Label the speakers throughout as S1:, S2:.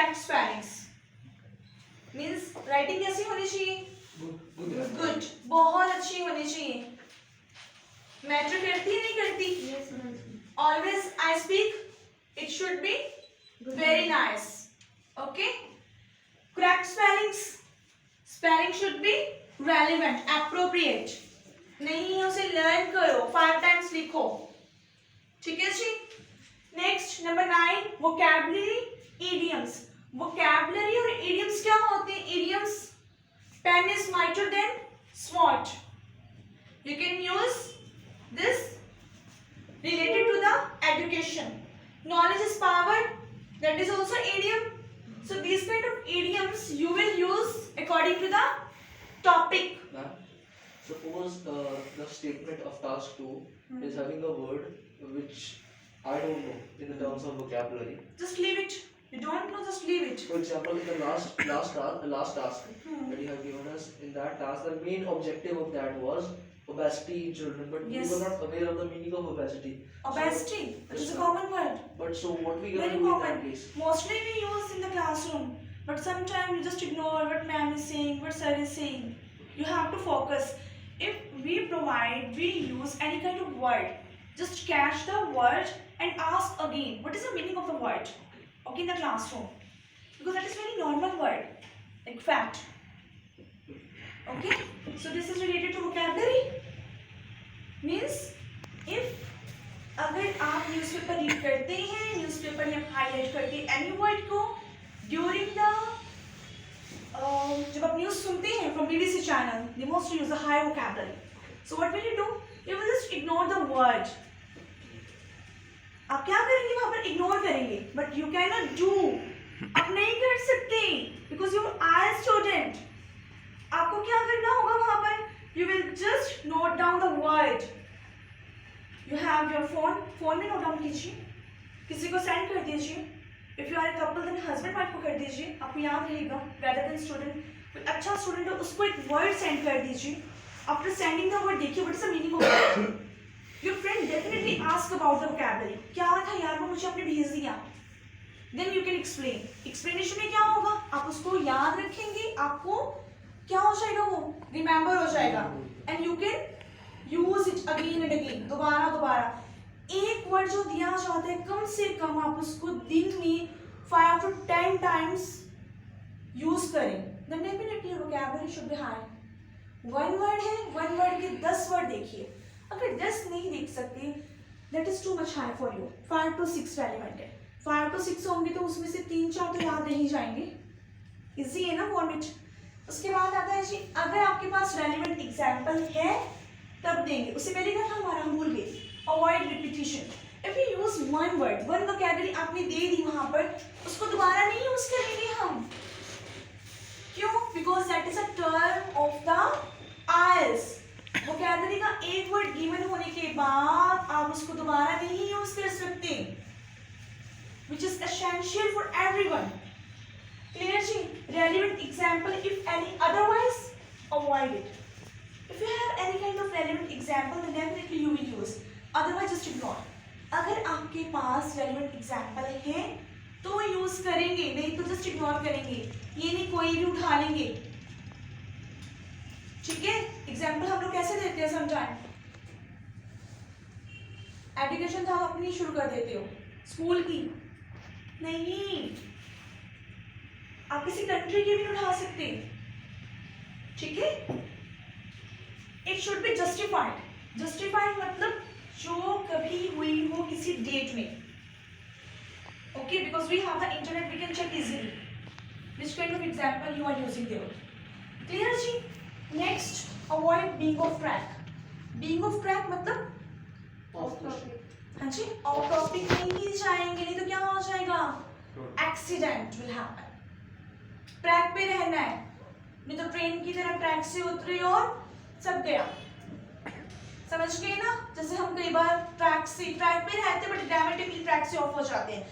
S1: Correct spellings means writing कैसी होनी चाहिए? गुड, बहुत अच्छी होनी चाहिए। मैटर करती है नहीं करती? Always I speak it should be very nice. Okay, correct spellings, spelling should be relevant, appropriate, नहीं है उसे लर्न करो, 5 टाइम्स लिखो। ठीक है जी। Next number 9, vocabulary idioms. Vocabulary और इडियम्स क्या होते हैं? Idioms, pen is smarter than smart, you can use this related to the education. Knowledge is power, that is also idiom. So these kind of idioms you will use according to the topic.
S2: Suppose the statement of task 2 is having a word which I don't know in the terms of vocabulary.
S1: Just leave it. You don't know, just leave it.
S2: For example, in the last task that you have given us, in that task, the main objective of that was obesity in children, but
S1: Yes.
S2: we were not aware of the meaning of obesity.
S1: Obesity, it is a common word.
S2: But so what we gonna
S1: Very
S2: do in that
S1: common.
S2: case?
S1: Mostly we use in the classroom, but sometimes you just ignore what ma'am is saying, what sir is saying. You have to focus. If we use any kind of word, just catch the word and ask again, what is the meaning of the word? Okay, in the classroom, because that is very normal word, like fact. Okay, so this is related to vocabulary. Means if अगर आप newspaper read करते हैं, newspaper में highlight करते हैं any word को during the जब आप न्यूज़ सुनते हैं from BBC channel, they most use a high vocabulary. So what will you do? You will just ignore the word. आप क्या करेंगे? वहां पर इग्नोर करेंगे, but you can not do. आप नहीं कर सकते बिकॉज यू आर स्टूडेंट. आपको क्या करना होगा वहां पर? You will just note down the word. You have your phone, फोन में नोट डाउन कीजिए, किसी को सेंड कर दीजिए. If you are a couple then husband wife को कर दीजिए, आपको याद रहेगा. रेदर देन स्टूडेंट, कोई अच्छा स्टूडेंट हो उसको एक वर्ड सेंड कर दीजिए. आफ्टर सेंडिंग द वर्ड देखिए what is the meaning of it. Your friend definitely ask about the vocabulary. क्या था यार वो मुझे आपने भेज दिया. Then you can explain. Explanation में क्या होगा? आप उसको याद रखेंगे, आपको क्या हो जाएगा? वो रिमेंबर हो जाएगा and you can use it again and again. दोबारा एक वर्ड जो दिया जाता है कम से कम आप उसको दिन में 5 to 10 टाइम्स यूज करें. Then definitely vocabulary should be high. One word है, वन वर्ड के 10 वर्ड देखिए. अगर 10 नहीं देख सकते that is too much high for you. 5 to 6 relevant है. 5 to 6 होंगे तो उसमें से 3-4 तो याद रह जाएंगे. इजी है ना फॉर्मेट. उसके बाद आता है जी, अगर आपके पास रेलिवेंट एग्जाम्पल है तब देंगे. उससे पहले क्या था हमारा? हम भूल गए. Avoid repetition. If you use one word, one vocabulary आपने दे दी वहां पर, उसको दोबारा नहीं यूज करेंगे हम. क्यों? Because that is a term of the IELTS. Vocabulary का एक वर्ड गिवन होने के बाद आप उसको दोबारा नहीं यूज कर सकते, which is essential for everyone. Clear जी? Relevant example, if any otherwise avoid it. If you have any kind of relevant example, then definitely you will use. Otherwise, just ignore. अगर आपके पास relevant example है तो use करेंगे, नहीं तो just ignore करेंगे. ये नहीं कोई भी उठा लेंगे. ठीक है? Example हम लोग कैसे देते हैं समटाइम? एजुकेशन तो आप अपनी शुरू कर देते हो, स्कूल की नहीं. आप किसी कंट्री की भी उठा सकते. ठीक है? It should be justified. Justified मतलब जो कभी हुई हो किसी डेट में. Okay, because we have the internet, we can check easily which kind of example you are using there. Clear जी? Next, avoid being off track. Being off track मतलब
S2: Off topic.
S1: हाँ जी, ऑफ टॉपिक नहीं जाएंगे, नहीं तो क्या हो जाएगा? Accident will happen. ट्रैक पे रहना है, नहीं तो ट्रेन की तरह ट्रैक से उतरे और सब गया. समझ गए ना? जैसे हम कई बार ट्रैक पे रहते हैं बट ग्रामेटिकली ट्रैक से ऑफ हो जाते हैं.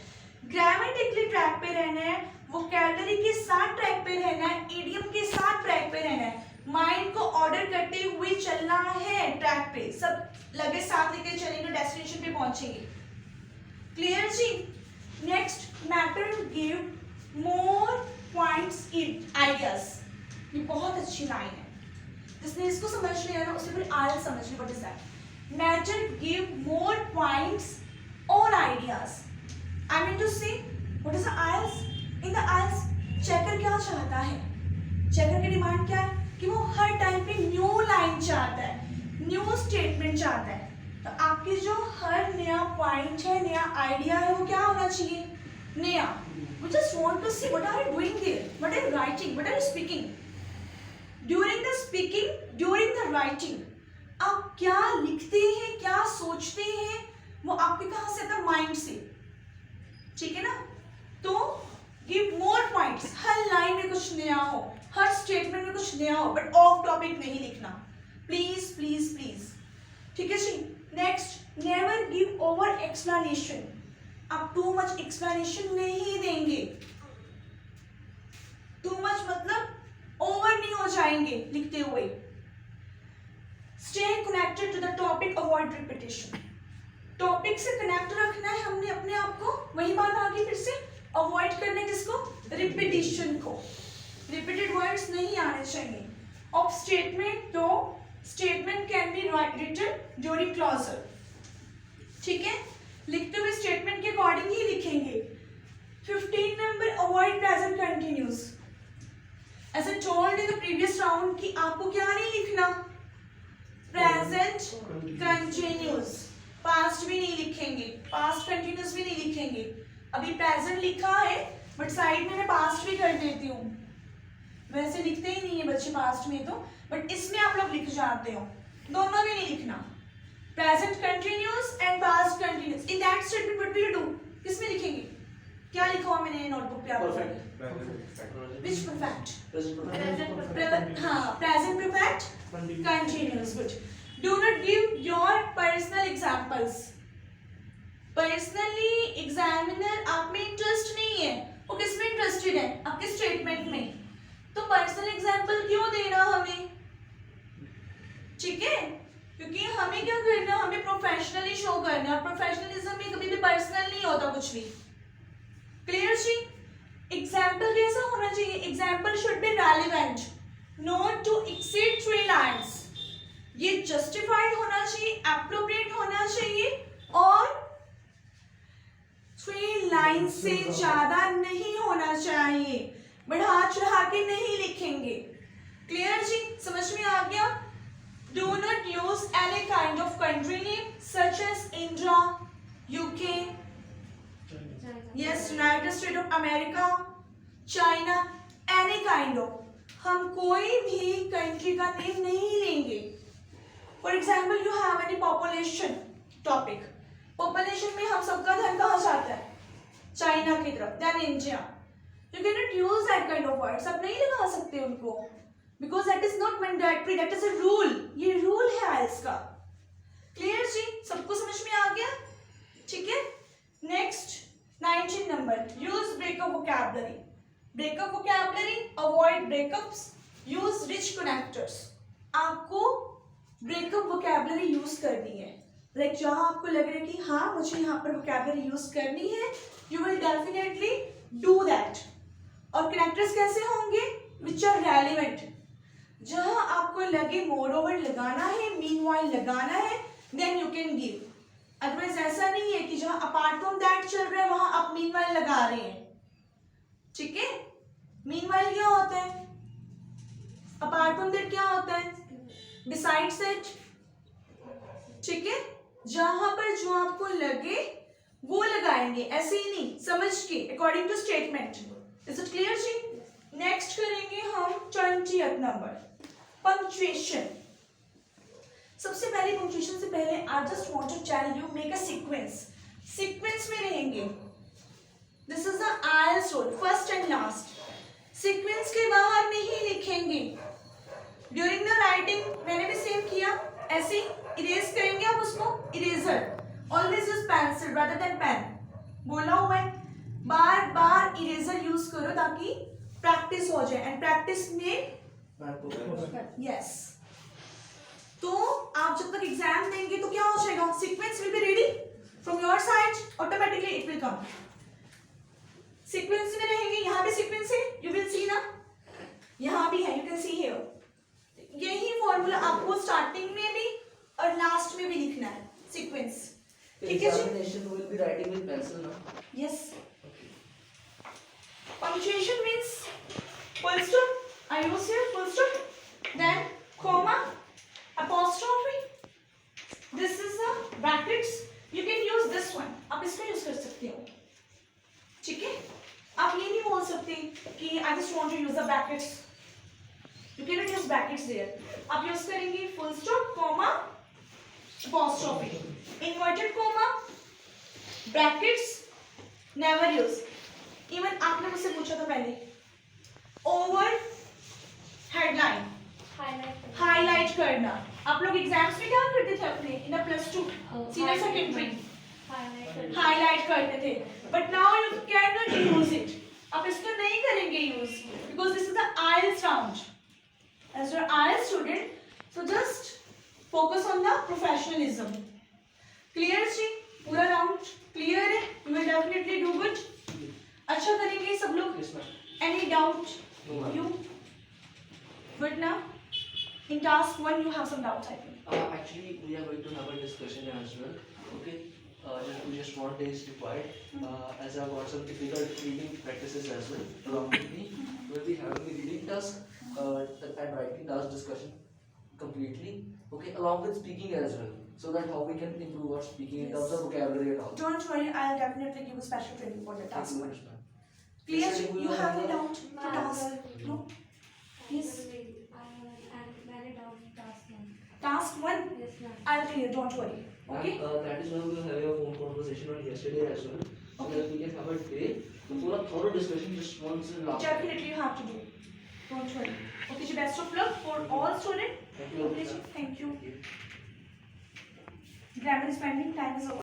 S1: ग्रामेटिकली ट्रैक पे रहना है, वोकैबुलरी के साथ ट्रैक पे रहना है, इडियम के साथ ट्रैक पे रहना है. माइंड को ऑर्डर करते हुए चलना है ट्रैक पे. सब लगे साथ लेके चलेंगे, डेस्टिनेशन पे पहुंचेंगे. क्लियर जी? Next, matter give more points in ideas. ये बहुत अच्छी लाइन है. जिसने इसको समझ लिया ना उसने फिर आयल समझ लिया. What is that? Matter give more points on ideas. I mean to say, what is the IELTS? In the IELTS, checker क्या चाहता है? चेकर की डिमांड क्या है? कि वो हर टाइम पे न्यू लाइन चाहता है, न्यू स्टेटमेंट चाहता है. तो आपकी जो हर नया पॉइंट है, नया आइडिया है, वो क्या होना चाहिए? नया. We just want to see what are you doing there? What are you writing? What are you speaking? During the speaking, during the writing, आप क्या लिखते हैं, क्या सोचते हैं, वो आपके कहाँ से आता है? माइंड से. ठीक है ना? तो गिव मोर पॉइंट्स. हर लाइन में कुछ नया हो, हर स्टेटमेंट में कुछ नया हो, बट ऑफ टॉपिक नहीं लिखना. Please please please. ठीक है जी. Next, never give over explanation. आप टू मच एक्सप्लेनेशन नहीं देंगे. टू मच मतलब ओवर नहीं हो जाएंगे लिखते हुए. Stay connected to the topic, avoid repetition. Topic से कनेक्ट रखना है हमने अपने आप को. वही बात आगे फिर से अवॉइड करने जिसको, रिपीटिशन को. रिपीटेड वर्ड्स नहीं आने चाहिए. ऑफ स्टेटमेंट, तो statement can be written during closure. ठीक है, लिखते हुए स्टेटमेंट के अकॉर्डिंग ही लिखेंगे. 15 नंबर, अवॉइड प्रेजेंट कंटिन्यूस. ऐसे told in the previous round कि आपको क्या नहीं लिखना? Present continuous. पास्ट भी नहीं लिखेंगे, पास्ट कंटिन्यूस भी नहीं लिखेंगे. अभी प्रेजेंट लिखा है बट साइड में मैं पास्ट भी कर देती हूँ. वैसे लिखते ही नहीं है बच्चे पास्ट में तो, बट इसमें आप लोग लिख जाते हो. दोनों भी नहीं लिखना. Present continuous and past continuous. In that statement what will you do? किसमें लिखेंगे? क्या लिखा हुआ मैंने नोटबुक पे आपको? विच परफेक्ट? हाँ, present perfect continuous. Good. Do not give your personal examples. Personally examiner आप में इंटरेस्ट नहीं है. वो किस में इंटरेस्टेड है? आपके स्टेटमेंट में. तो पर्सनल एग्जाम्पल क्यों देना हमें? ठीक है, क्योंकि हमें क्या करना, हमें प्रोफेशनली शो करना. और प्रोफेशनलिज्म में कभी भी पर्सनल नहीं होता कुछ भी. क्लियर जी? एग्जाम्पल कैसा होना चाहिए? Example should be relevant, not to exceed 3 lines. ये जस्टिफाइड होना चाहिए, एप्रोप्रिएट होना चाहिए और 3 लाइन से ज्यादा नहीं होना चाहिए. बढ़ा चढ़ा के नहीं लिखेंगे. क्लियर जी? समझ में आ गया? Do not use any kind of country name such as India, UK, US, United State of America, China, any kind of. हम कोई भी कंट्री का नेम नहीं लेंगे. For example, you have any population topic. Population में हम सबका ध्यान कहाँ जाता है? चाइना की तरफ, then India. You can not use that kind of words. आप नहीं लगा सकते उनको, because that is not mandatory, that is a rule. ये रूल है आइल्स का. क्लियर जी? सबको समझ में आ गया? ठीक है. Next 19 number, use breakup vocabulary. Breakup vocabulary, avoid breakups, use rich connectors. आपको ब्रेकअप वोकैबुलरी यूज करनी है. लाइक जहां आपको लग रहा है कि हाँ मुझे यहाँ पर वोकैबुलरी यूज करनी है, you will definitely do that. और कनेक्टर्स कैसे होंगे? Which are relevant. जहां आपको लगे मोर ओवर लगाना है, मीनवाइल लगाना है, then you can give. Otherwise ऐसा नहीं है कि जहां अपार्ट फ्रॉम दैट चल रहा है वहां आप मीनवाइल लगा रहे हैं. ठीक है. मीनवाइल क्या होता है? अपार्ट फ्रॉम दैट क्या होता है? Besides it. ठीक है. जहां पर जो आपको लगे वो लगाएंगे, ऐसे ही नहीं, समझ के, according to statement. Is it clear जी? नेक्स्ट करेंगे हम 20th नंबर, पंक्चुएशन. सबसे पहले पंक्चुएशन से पहले I just want to tell you, make a sequence. Sequence में रहेंगे. This is the IELTS rule, first and last. Sequence के बाहर नहीं लिखेंगे. ड्यूरिंग द राइटिंग मैंने भी सेम किया, ऐसे इरेज करेंगे आप उसको. Eraser, always use pencil rather than pen. बोला हुआ है, बार बार इरेजर यूज करो ताकि प्रैक्टिस हो जाए. एंड प्रैक्टिस में यस. तो आप जब तक एग्जाम देंगे तो क्या हो जाएगा? Sequence will be ready from your side, automatically it will come. Sequence में रहेंगे. यहाँ पे सीक्वेंस है, यू विल सी ना, यहाँ भी है, यू कैन सी हियर। यही फॉर्मूला आपको स्टार्टिंग में भी और लास्ट में भी लिखना है, सीक्वेंस। ठीक है जी?
S2: Examination will be writing with pencil now.
S1: Yes. Punctuation means full stop. I use here full stop. Then comma, apostrophe. This is the brackets. You can use this one. आप इसका use कर सकते हो. ठीक है? आप ये नहीं बोल सकते कि I just want to use the brackets. You cannot use brackets there. आप use करेंगे full stop, comma, apostrophe. Inverted comma, brackets, never use. Even आपने मुझसे पूछा था पहले, over headline, highlight करना। आप लोग एग्जाम्स में क्या करते थे अपने इन +2 सीनियर सेकेंडरी, हाईलाइट करते थे, but now you can not use it. आप इसको नहीं करेंगे use, because this is the IELTS round. As your IELTS student, so just focus on the professionalism. Clear जी? पूरा राउंड क्लियर है? You will definitely do good. अच्छा करेंगे सब लोग?
S2: Yes, ma'am.
S1: Any doubt?
S2: No, ma'am.
S1: You? Good now? In task 1 you have some doubts, I think.
S2: Actually, we are going to have a discussion as well. Okay. Just 1 day is required. As I've got some difficult reading practices as well along with me. We'll be having the reading task and writing task discussion completely. Okay, along with speaking as well, so that how we can improve our speaking in terms of vocabulary and all.
S1: Don't worry, I'll definitely give a special training for the
S2: Thank
S1: task
S2: you very
S1: 1.
S2: much, ma'am.
S1: Clear?
S2: Yes, sir,
S1: You
S2: we
S1: have
S2: will
S1: any
S2: have
S1: doubt to task? No? Yes. Task 1?
S3: Yes, ma'am.
S1: I'll clear, don't worry. Okay?
S2: That is why we were having a phone conversation on yesterday as well, so
S1: Okay.
S2: that we can have a day to do a thorough discussion just once in last.
S1: Definitely you have to do. Don't worry. Okay, ji, best of luck for all students.
S2: Thank you.
S1: Okay, ji, thank you. Grammar is pending, time is over.